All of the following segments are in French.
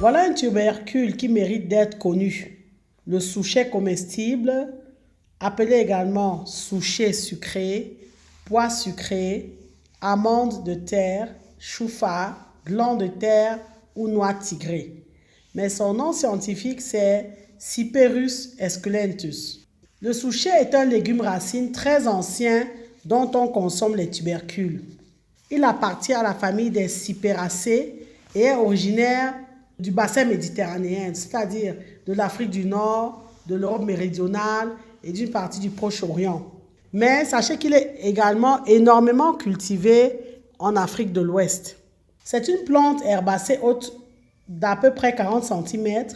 Voilà un tubercule qui mérite d'être connu. Le souchet comestible, appelé également souchet sucré, pois sucré, amande de terre, chou-fard, gland de terre ou noix tigrée. Mais son nom scientifique c'est Cyperus esculentus. Le souchet est un légume racine très ancien dont on consomme les tubercules. Il appartient à la famille des Cyperacées et est originaire du bassin méditerranéen, c'est-à-dire de l'Afrique du Nord, de l'Europe méridionale et d'une partie du Proche-Orient. Mais sachez qu'il est également énormément cultivé en Afrique de l'Ouest. C'est une plante herbacée haute d'à peu près 40 cm,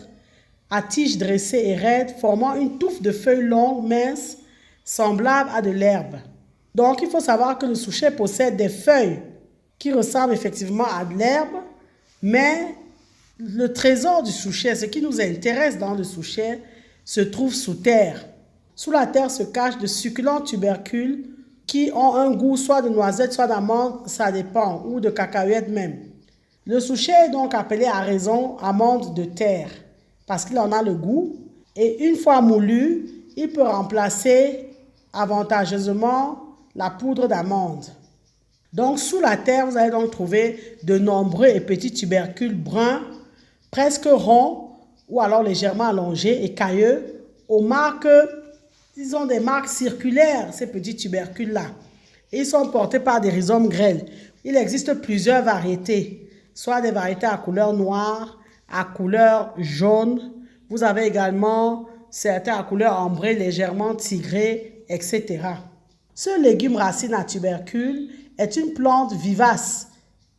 à tige dressée et raide, formant une touffe de feuilles longues, minces, semblables à de l'herbe. Donc il faut savoir que le souchet possède des feuilles qui ressemblent effectivement à de l'herbe, mais le trésor du souchet, ce qui nous intéresse dans le souchet, se trouve sous terre. Sous la terre se cachent de succulents tubercules qui ont un goût soit de noisette, soit d'amande, ça dépend, ou de cacahuète même. Le souchet est donc appelé à raison amande de terre parce qu'il en a le goût et une fois moulu, il peut remplacer avantageusement la poudre d'amande. Donc sous la terre, vous allez donc trouver de nombreux et petits tubercules bruns, presque ronds ou alors légèrement allongés et cailleux, ils ont des marques circulaires, ces petits tubercules-là. Ils sont portés par des rhizomes grêles. Il existe plusieurs variétés, soit des variétés à couleur noire, à couleur jaune. Vous avez également certains à couleur ambrée, légèrement tigrée, etc. Ce légume racine à tubercules est une plante vivace,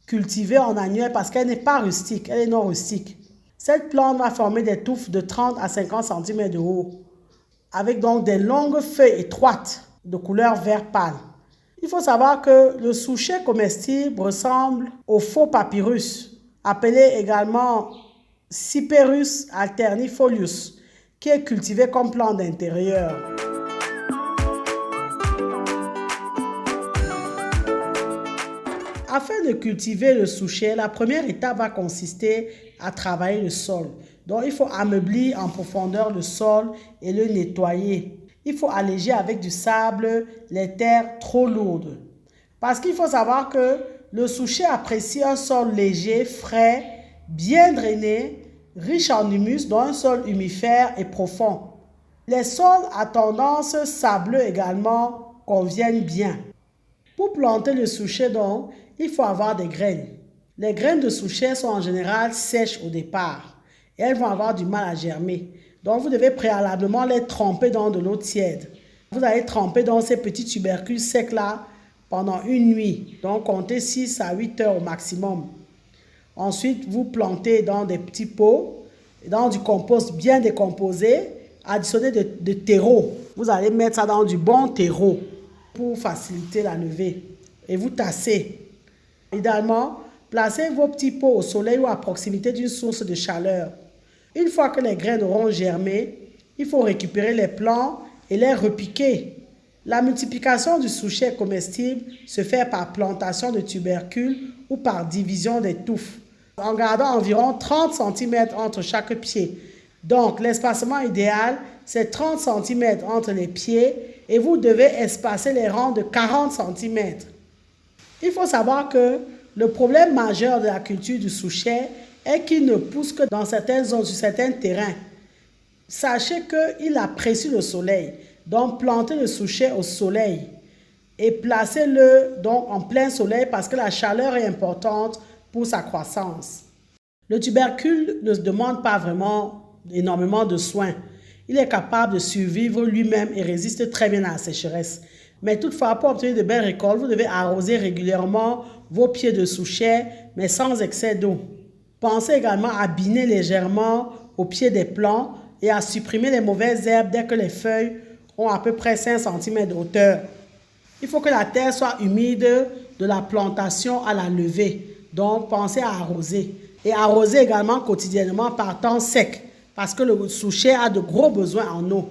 cultivée en annuel parce qu'elle n'est pas rustique, elle est non rustique. Cette plante va former des touffes de 30 à 50 cm de haut, avec donc des longues feuilles étroites de couleur vert pâle. Il faut savoir que le souchet comestible ressemble au faux papyrus, appelé également Cyperus alternifolius, qui est cultivé comme plante d'intérieur. Afin de cultiver le souchet, la première étape va consister à travailler le sol. Donc, il faut ameublir en profondeur le sol et le nettoyer. Il faut alléger avec du sable les terres trop lourdes. Parce qu'il faut savoir que le souchet apprécie un sol léger, frais, bien drainé, riche en humus, dont un sol humifère et profond. Les sols à tendance sableuse également conviennent bien. Pour planter le souchet, donc, il faut avoir des graines. Les graines de souchet sont en général sèches au départ et elles vont avoir du mal à germer. Donc, vous devez préalablement les tremper dans de l'eau tiède. Vous allez tremper dans ces petits tubercules secs-là pendant une nuit. Donc, comptez 6 à 8 heures au maximum. Ensuite, vous plantez dans des petits pots, dans du compost bien décomposé, additionné de terreau. Vous allez mettre ça dans du bon terreau pour faciliter la levée. Et vous tassez. Idéalement, placez vos petits pots au soleil ou à proximité d'une source de chaleur. Une fois que les graines auront germé, il faut récupérer les plants et les repiquer. La multiplication du souchet comestible se fait par plantation de tubercules ou par division des touffes, en gardant environ 30 cm entre chaque pied. Donc, l'espacement idéal, c'est 30 cm entre les pieds et vous devez espacer les rangs de 40 cm. Il faut savoir que le problème majeur de la culture du souchet est qu'il ne pousse que dans certaines zones, sur certains terrains. Sachez qu'il apprécie le soleil. Donc, plantez le souchet au soleil et placez-le donc en plein soleil parce que la chaleur est importante pour sa croissance. Le tubercule ne demande pas vraiment énormément de soins. Il est capable de survivre lui-même et résiste très bien à la sécheresse. Mais toutefois, pour obtenir de belles récoltes, vous devez arroser régulièrement vos pieds de souchet, mais sans excès d'eau. Pensez également à biner légèrement au pied des plants et à supprimer les mauvaises herbes dès que les feuilles ont à peu près 5 cm de hauteur. Il faut que la terre soit humide de la plantation à la levée. Donc, pensez à arroser. Et arroser également quotidiennement par temps sec, parce que le souchet a de gros besoins en eau.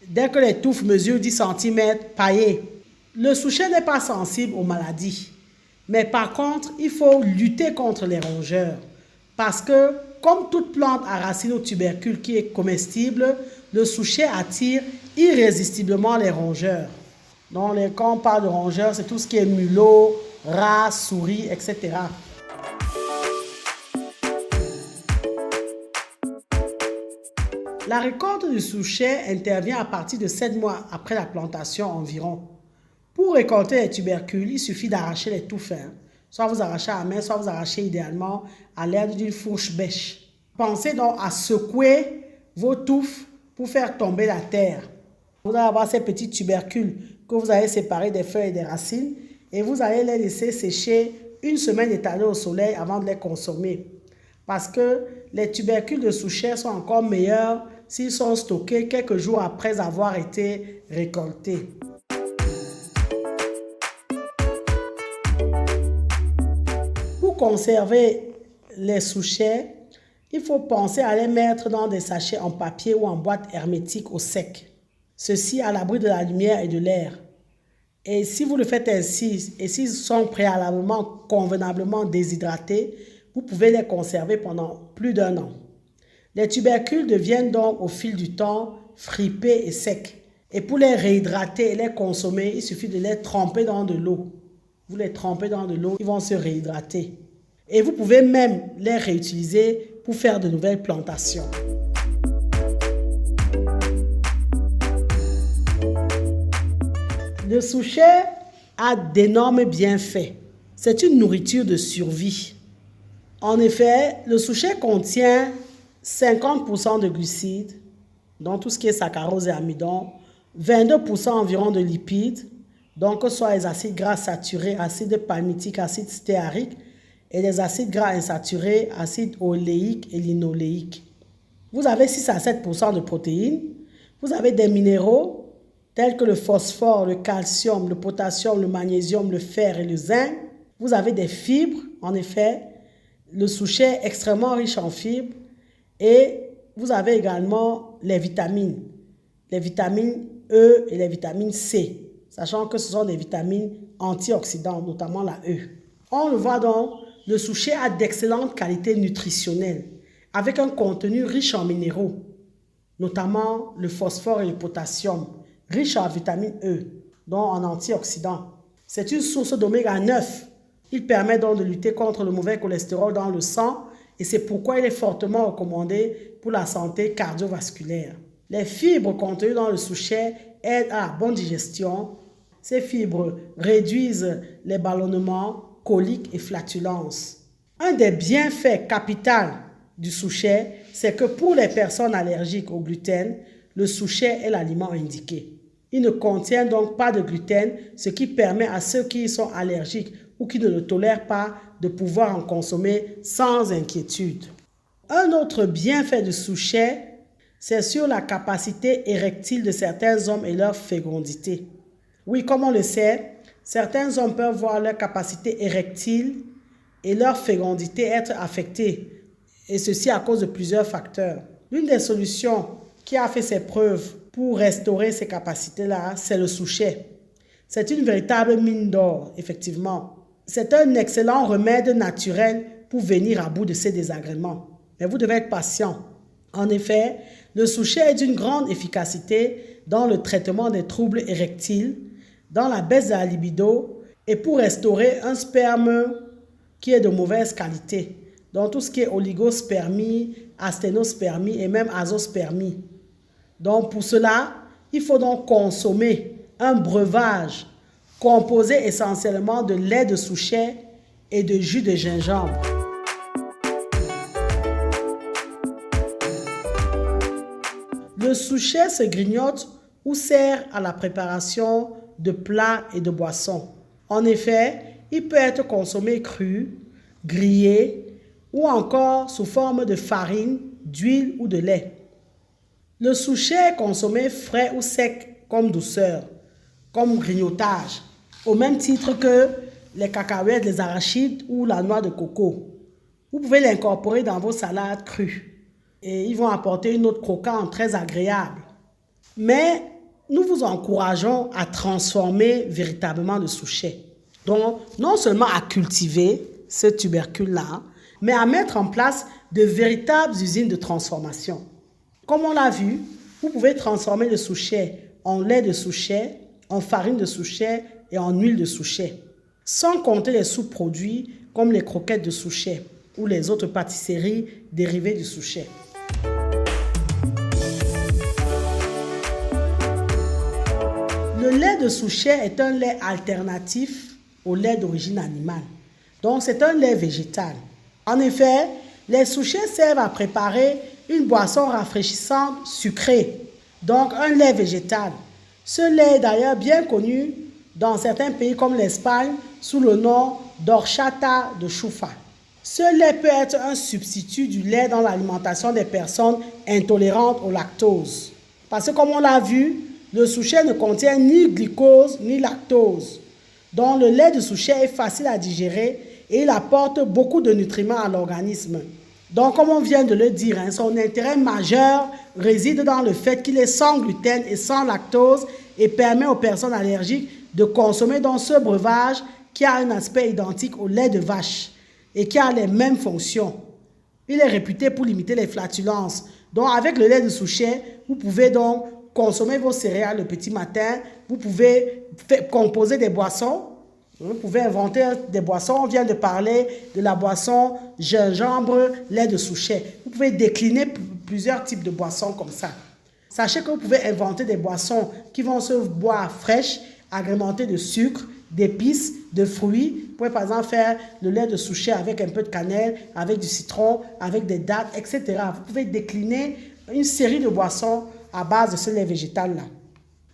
Dès que les touffes mesurent 10 cm, paillez. Le souchet n'est pas sensible aux maladies. Mais par contre, il faut lutter contre les rongeurs. Parce que Comme toute plante à racines ou tubercules qui est comestible, le souchet attire irrésistiblement les rongeurs. Donc, quand on parle de rongeurs, c'est tout ce qui est mulot, rats, souris, etc. La récolte du souchet intervient à partir de 7 mois après la plantation environ. Pour récolter les tubercules, il suffit d'arracher les touffes. Soit vous arrachez à la main, soit vous arrachez idéalement à l'aide d'une fourche bêche. Pensez donc à secouer vos touffes pour faire tomber la terre. Vous allez avoir ces petits tubercules que vous allez séparer des feuilles et des racines et vous allez les laisser sécher une semaine étalée au soleil avant de les consommer. Parce que les tubercules de souchet sont encore meilleurs s'ils sont stockés quelques jours après avoir été récoltés. Pour conserver les souchets, il faut penser à les mettre dans des sachets en papier ou en boîte hermétique au sec. Ceci à l'abri de la lumière et de l'air. Et si vous le faites ainsi, et s'ils sont préalablement convenablement déshydratés, vous pouvez les conserver pendant plus d'1 an. Les tubercules deviennent donc au fil du temps fripés et secs. Et pour les réhydrater et les consommer, il suffit de les tremper dans de l'eau. Vous les trempez dans de l'eau, ils vont se réhydrater. Et vous pouvez même les réutiliser pour faire de nouvelles plantations. Le souchet a d'énormes bienfaits. C'est une nourriture de survie. En effet, le souchet contient 50% de glucides, donc tout ce qui est saccharose et amidon, 22% environ de lipides, donc que ce soit les acides gras saturés, acide palmitique, acide stéarique, et les acides gras insaturés, acides oléiques et linoléiques. Vous avez 6 à 7% de protéines. Vous avez des minéraux tels que le phosphore, le calcium, le potassium, le magnésium, le fer et le zinc. Vous avez des fibres, en effet. Le souchet est extrêmement riche en fibres. Et vous avez également les vitamines E et les vitamines C, sachant que ce sont des vitamines antioxydantes, notamment la E. On le voit donc, le souchet a d'excellentes qualités nutritionnelles, avec un contenu riche en minéraux, notamment le phosphore et le potassium, riche en vitamine E, donc en antioxydants. C'est une source d'oméga 9. Il permet donc de lutter contre le mauvais cholestérol dans le sang et c'est pourquoi il est fortement recommandé pour la santé cardiovasculaire. Les fibres contenues dans le souchet aident à la bonne digestion. Ces fibres réduisent les ballonnements, coliques et flatulences. Un des bienfaits capitaux du souchet, c'est que pour les personnes allergiques au gluten, le souchet est l'aliment indiqué. Il ne contient donc pas de gluten, ce qui permet à ceux qui y sont allergiques ou qui ne le tolèrent pas de pouvoir en consommer sans inquiétude. Un autre bienfait du souchet, c'est sur la capacité érectile de certains hommes et leur fécondité. Oui, comme on le sait, certains hommes peuvent voir leur capacité érectile et leur fécondité être affectées, et ceci à cause de plusieurs facteurs. L'une des solutions qui a fait ses preuves pour restaurer ces capacités-là, c'est le souchet. C'est une véritable mine d'or, effectivement. C'est un excellent remède naturel pour venir à bout de ces désagréments. Mais vous devez être patient. En effet, le souchet est d'une grande efficacité dans le traitement des troubles érectiles, dans la baisse de la libido et pour restaurer un sperme qui est de mauvaise qualité. Donc tout ce qui est oligospermie, asténospermie et même azospermie. Donc pour cela, il faut donc consommer un breuvage composé essentiellement de lait de souchet et de jus de gingembre. Le souchet se grignote ou sert à la préparation de plats et de boissons. En effet, il peut être consommé cru, grillé ou encore sous forme de farine, d'huile ou de lait. Le souchet est consommé frais ou sec comme douceur, comme grignotage, au même titre que les cacahuètes, les arachides ou la noix de coco. Vous pouvez l'incorporer dans vos salades crues et ils vont apporter une note croquante très agréable. Mais nous vous encourageons à transformer véritablement le souchet. Donc, non seulement à cultiver ce tubercule-là, mais à mettre en place de véritables usines de transformation. Comme on l'a vu, vous pouvez transformer le souchet en lait de souchet, en farine de souchet et en huile de souchet, sans compter les sous-produits comme les croquettes de souchet ou les autres pâtisseries dérivées du souchet. Le lait de souchet est un lait alternatif au lait d'origine animale. Donc, c'est un lait végétal. En effet, les souchets servent à préparer une boisson rafraîchissante sucrée, donc un lait végétal. Ce lait est d'ailleurs bien connu dans certains pays comme l'Espagne sous le nom d'horchata de chufa. Ce lait peut être un substitut du lait dans l'alimentation des personnes intolérantes au lactose. Parce que comme on l'a vu, le souchet ne contient ni glucose ni lactose. Donc le lait de souchet est facile à digérer et il apporte beaucoup de nutriments à l'organisme. Donc comme on vient de le dire, son intérêt majeur réside dans le fait qu'il est sans gluten et sans lactose et permet aux personnes allergiques de consommer donc ce breuvage qui a un aspect identique au lait de vache et qui a les mêmes fonctions. Il est réputé pour limiter les flatulences. Donc avec le lait de souchet, vous pouvez donc consommer vos céréales le petit matin, vous pouvez composer des boissons, vous pouvez inventer des boissons. On vient de parler de la boisson gingembre, lait de souchet. Vous pouvez décliner plusieurs types de boissons comme ça. Sachez que vous pouvez inventer des boissons qui vont se boire fraîches, agrémentées de sucre, d'épices, de fruits. Vous pouvez par exemple faire le lait de souchet avec un peu de cannelle, avec du citron, avec des dattes, etc. Vous pouvez décliner une série de boissons à base de ce lait végétal-là.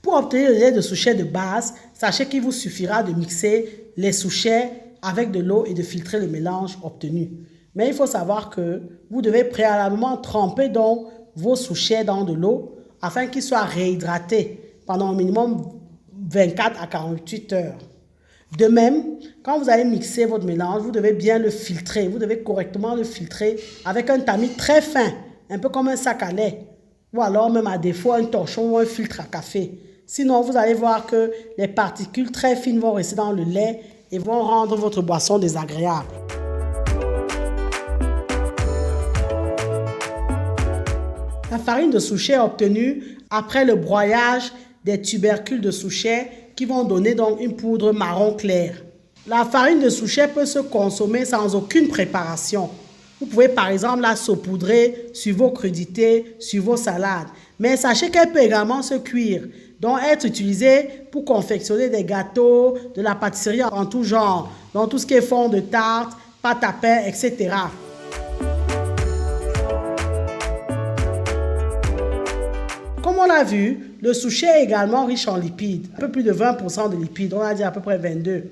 Pour obtenir le lait de souchet de base, sachez qu'il vous suffira de mixer les souchets avec de l'eau et de filtrer le mélange obtenu. Mais il faut savoir que vous devez préalablement tremper donc vos souchets dans de l'eau afin qu'ils soient réhydratés pendant au minimum 24 à 48 heures. De même, quand vous allez mixer votre mélange, vous devez bien le filtrer. Vous devez correctement le filtrer avec un tamis très fin, un peu comme un sac à lait. Ou alors même à défaut un torchon ou un filtre à café. Sinon, vous allez voir que les particules très fines vont rester dans le lait et vont rendre votre boisson désagréable. La farine de souchet est obtenue après le broyage des tubercules de souchet qui vont donner donc une poudre marron clair. La farine de souchet peut se consommer sans aucune préparation. Vous pouvez par exemple la saupoudrer sur vos crudités, sur vos salades. Mais sachez qu'elle peut également se cuire, donc être utilisée pour confectionner des gâteaux, de la pâtisserie en tout genre, donc tout ce qui est fond de tarte, pâte à pain, etc. Comme on l'a vu, le souchet est également riche en lipides, un peu plus de 20% de lipides, on a dit à peu près 22.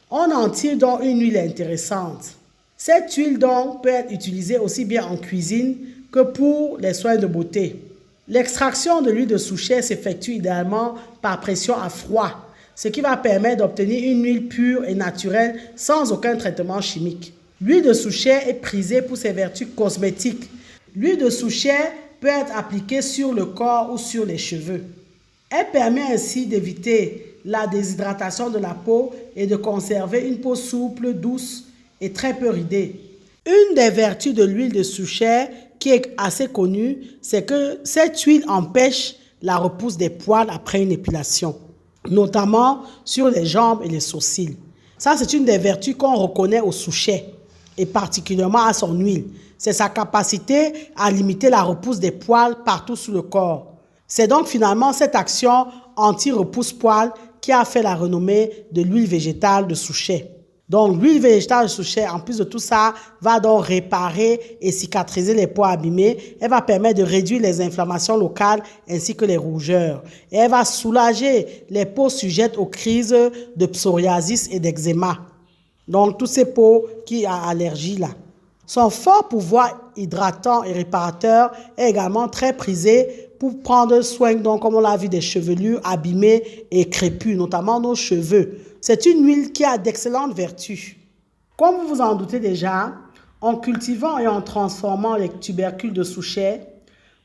On en tire donc une huile intéressante. Cette huile donc peut être utilisée aussi bien en cuisine que pour les soins de beauté. L'extraction de l'huile de souchet s'effectue idéalement par pression à froid, ce qui va permettre d'obtenir une huile pure et naturelle sans aucun traitement chimique. L'huile de souchet est prisée pour ses vertus cosmétiques. L'huile de souchet peut être appliquée sur le corps ou sur les cheveux. Elle permet ainsi d'éviter la déshydratation de la peau et de conserver une peau souple, douce et très peu ridée. Une des vertus de l'huile de souchet qui est assez connue, c'est que cette huile empêche la repousse des poils après une épilation, notamment sur les jambes et les sourcils. Ça, c'est une des vertus qu'on reconnaît au souchet et particulièrement à son huile. C'est sa capacité à limiter la repousse des poils partout sur le corps. C'est donc finalement cette action anti-repousse-poils qui a fait la renommée de l'huile végétale de souchet. Donc l'huile végétale de souchet, en plus de tout ça, va donc réparer et cicatriser les peaux abîmées. Elle va permettre de réduire les inflammations locales ainsi que les rougeurs. Et elle va soulager les peaux sujettes aux crises de psoriasis et d'eczéma. Donc toutes ces peaux qui ont allergie là. Son fort pouvoir hydratant et réparateur est également très prisé pour prendre soin, donc, comme on l'a vu, des chevelures abîmées et crépues, notamment nos cheveux. C'est une huile qui a d'excellentes vertus. Comme vous vous en doutez déjà, en cultivant et en transformant les tubercules de souchet,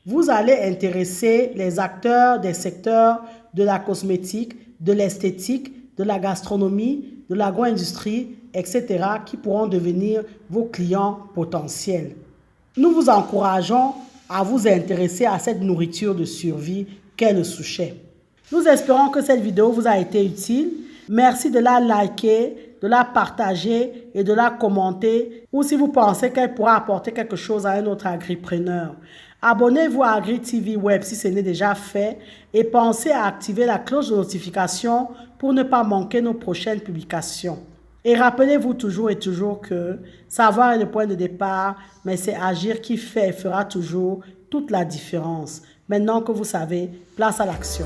vous allez intéresser les acteurs des secteurs de la cosmétique, de l'esthétique, de la gastronomie, de l'agro-industrie, etc., qui pourront devenir vos clients potentiels. Nous vous encourageons à vous intéresser à cette nourriture de survie qu'est le souchet. Nous espérons que cette vidéo vous a été utile. Merci de la liker, de la partager et de la commenter. Ou si vous pensez qu'elle pourra apporter quelque chose à un autre agripreneur. Abonnez-vous à Agri TV Web si ce n'est déjà fait. Et pensez à activer la cloche de notification pour ne pas manquer nos prochaines publications. Et rappelez-vous toujours et toujours que savoir est le point de départ, mais c'est agir qui fait et fera toujours toute la différence. Maintenant que vous savez, place à l'action.